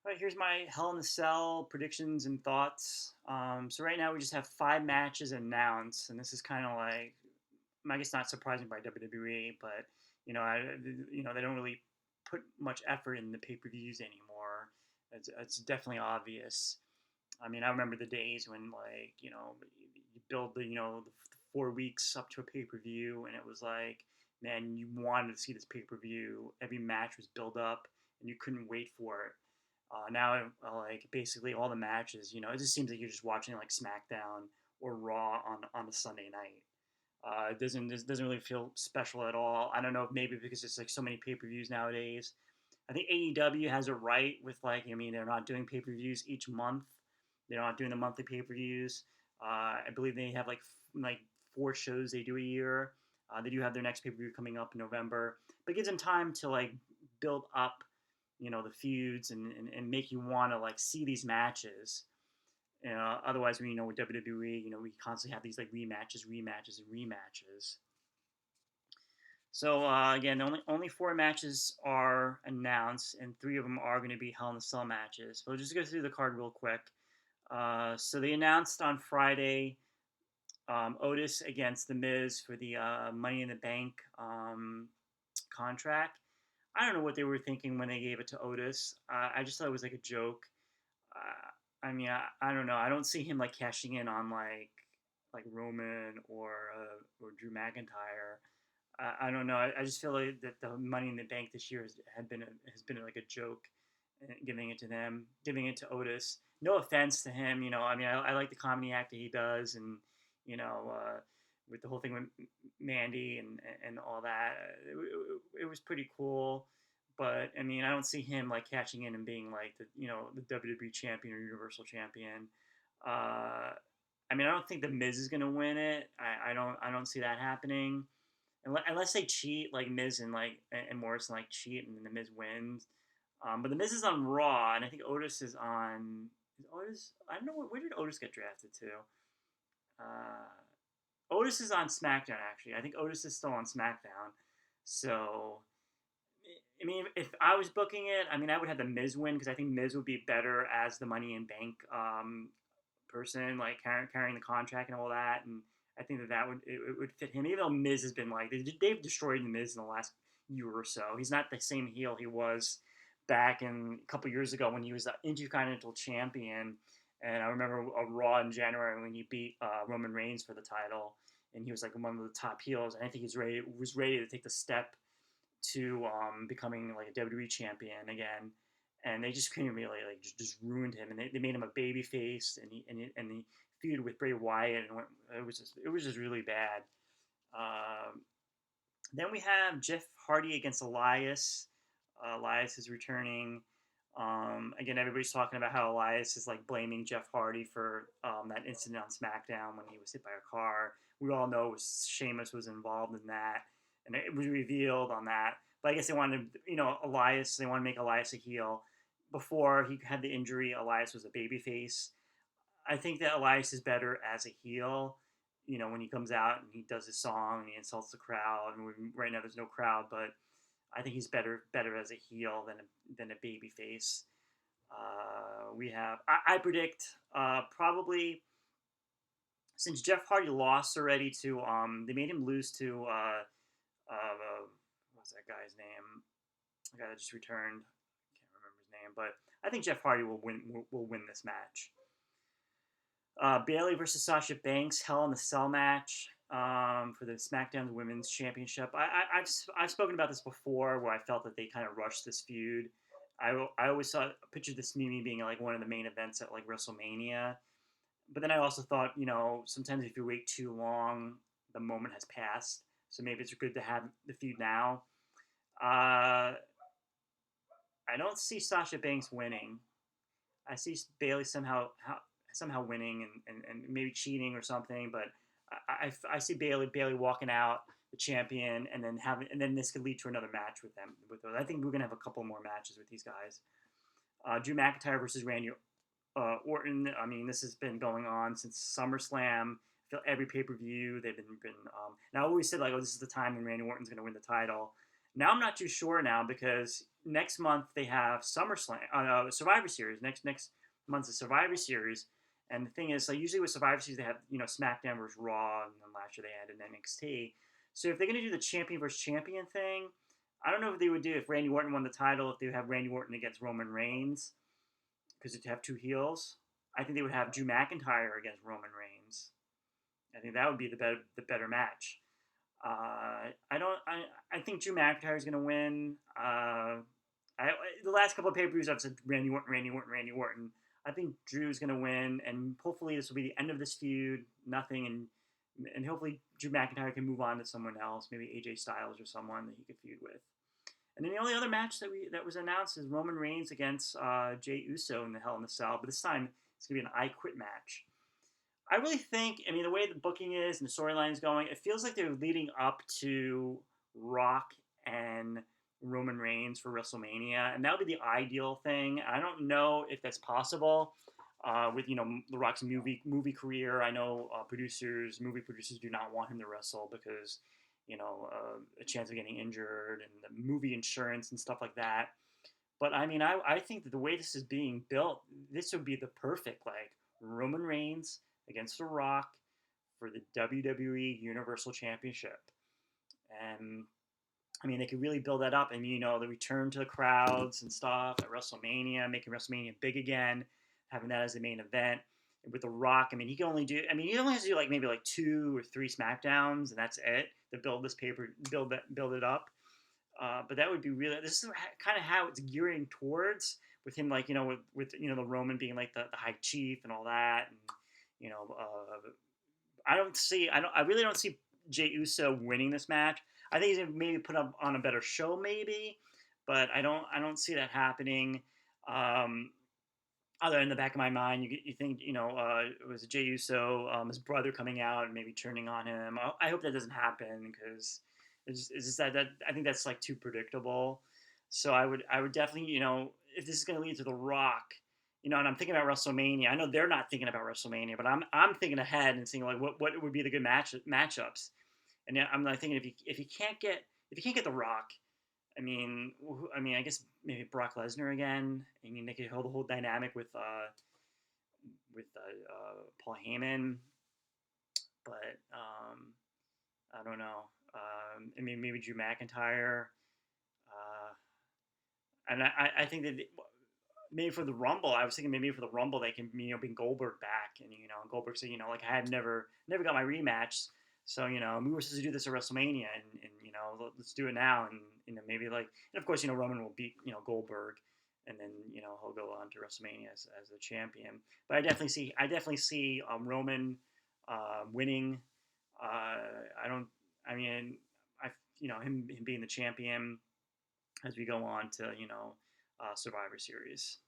All right, here's my Hell in the Cell predictions and thoughts. So right now we just have 5 matches announced, and this is kind of like, I guess not surprising by WWE, but they don't really put much effort in the pay-per-views anymore. It's definitely obvious. I mean, I remember the days when you build the 4 weeks up to a pay-per-view, and it was like, man, you wanted to see this pay-per-view. Every match was built up, and you couldn't wait for it. Now, like basically all the matches, it just seems like you're just watching like SmackDown or Raw on a Sunday night. It doesn't really feel special at all. I don't know if maybe because it's like so many pay per views nowadays. I think AEW has it right with like, I mean, they're not doing pay per views each month. They're not doing the monthly pay per views. I believe they have like 4 shows they do a year. They do have their next pay per view coming up in November, but it gives them time to like build up, the feuds and make you want to like see these matches. Otherwise, with WWE, we constantly have these like rematches, and rematches. So again, only 4 matches are announced, and 3 of them are going to be Hell in a Cell matches. We'll just go through the card real quick. So they announced on Friday Otis against The Miz for the Money in the Bank contract. I don't know what they were thinking when they gave it to Otis. I just thought it was like a joke. I mean, I don't know. I don't see him like cashing in on like Roman or Drew McIntyre. I don't know. I just feel like that the Money in the Bank this year has been like a joke, giving it to them, giving it to Otis. No offense to him, I mean, I like the comedy act that he does, and you know, with the whole thing with Mandy and all that, it was pretty cool. But I mean, I don't see him like catching in and being like the WWE champion or Universal champion. I mean, I don't think the Miz is gonna win it. I don't see that happening unless they cheat, like Miz and Morrison like cheat, and then the Miz wins. But the Miz is on Raw, and I think Otis is on. Is Otis? I don't know where did Otis get drafted to. Otis is on SmackDown actually. I think Otis is still on SmackDown. So, I mean, if I was booking it, I mean, I would have the Miz win because I think Miz would be better as the Money in Bank person, like carrying the contract and all that, and I think it would fit him. Even though Miz has been like they've destroyed the Miz in the last year or so. He's not the same heel he was back in a couple years ago when he was the Intercontinental Champion. And I remember a Raw in January when he beat Roman Reigns for the title, and he was like one of the top heels. And I think he was ready to take the step to becoming like a WWE champion again. And they just couldn't really like ruined him, and they made him a baby face, and he feud with Bray Wyatt, and it was just really bad. Um, then we have Jeff Hardy against Elias. Elias is returning. Again, everybody's talking about how Elias is like blaming Jeff Hardy for that incident on SmackDown when he was hit by a car. We all know Sheamus was involved in that, and it was revealed on that. But I guess they wanted, Elias. They want to make Elias a heel. Before he had the injury, Elias was a babyface. I think that Elias is better as a heel. When he comes out and he does his song and he insults the crowd. And right now there's no crowd, but I think he's better as a heel than a baby face. I predict probably since Jeff Hardy lost already to they made him lose to what's that guy's name? The guy that just returned. I can't remember his name, but I think Jeff Hardy will win this match. Bayley versus Sasha Banks, Hell in the Cell match for the SmackDown Women's Championship. I've spoken about this before, where I felt that they kind of rushed this feud. I always pictured this maybe being like one of the main events at like WrestleMania, but then I also thought, sometimes if you wait too long, the moment has passed. So maybe it's good to have the feud now. I don't see Sasha Banks winning. I see Bayley somehow winning and maybe cheating or something, but I see Bayley walking out the champion, and then this could lead to another match with them. I think we're gonna have a couple more matches with these guys. Drew McIntyre versus Randy Orton. I mean, this has been going on since SummerSlam. I feel every pay per view they've been. And I always said like, oh, this is the time when Randy Orton's gonna win the title. Now I'm not too sure now because next month they have SummerSlam, Survivor Series. Next month's a Survivor Series, and the thing is, like usually with Survivor Series they have SmackDown versus Raw, and then last year they added NXT. So if they're gonna do the champion versus champion thing, I don't know if they would do if Randy Orton won the title, if they would have Randy Orton against Roman Reigns, because to have two heels. I think they would have Drew McIntyre against Roman Reigns. I think that would be the better match. I don't. I think Drew McIntyre is going to win. The last couple of pay-per-views I've said Randy Orton, Randy Orton, Randy Orton. I think Drew's going to win, and hopefully this will be the end of this feud. Nothing, and hopefully Drew McIntyre can move on to someone else, maybe AJ Styles or someone that he could feud with. And then the only other match that was announced is Roman Reigns against Jey Uso in the Hell in the Cell, but this time it's going to be an I Quit match. I really think, I mean, the way the booking is and the storyline is going, it feels like they're leading up to Rock and Roman Reigns for WrestleMania, and that would be the ideal thing. I don't know if that's possible with The Rock's movie career. I know movie producers do not want him to wrestle because a chance of getting injured and the movie insurance and stuff like that. But I mean, I think that the way this is being built, this would be the perfect like Roman Reigns against The Rock for the WWE Universal Championship. And I mean, they could really build that up, and the return to the crowds and stuff at WrestleMania, making WrestleMania big again, having that as the main event. And with The Rock, I mean, he only has to do like maybe like 2 or 3 Smackdowns, and that's it to build it up. But that would be really. This is kind of how it's gearing towards with him, like with the Roman being like the high chief and all that, and I really don't see Jey Uso winning this match. I think he's gonna maybe put up on a better show, maybe, but I don't see that happening. Other in the back of my mind, you think it was Jey Uso, his brother coming out and maybe turning on him. I hope that doesn't happen because it's just that I think that's like too predictable. So I would definitely if this is going to lead to The Rock, and I'm thinking about WrestleMania. I know they're not thinking about WrestleMania, but I'm thinking ahead and seeing like what would be the good matchups. And I'm like thinking if you can't get The Rock, I mean, I guess maybe Brock Lesnar again. I mean, they could hold the whole dynamic with Paul Heyman, but I don't know. I mean, maybe Drew McIntyre. And I think that maybe for the Rumble, I was thinking maybe for the Rumble they can bring Goldberg back, and Goldberg said like I had never got my rematch, so we were supposed to do this at WrestleMania, and let's do it now, and maybe like, and of course Roman will beat Goldberg, and then he'll go on to WrestleMania as the champion. But I definitely see Roman winning. Him being the champion as we go on to Survivor Series.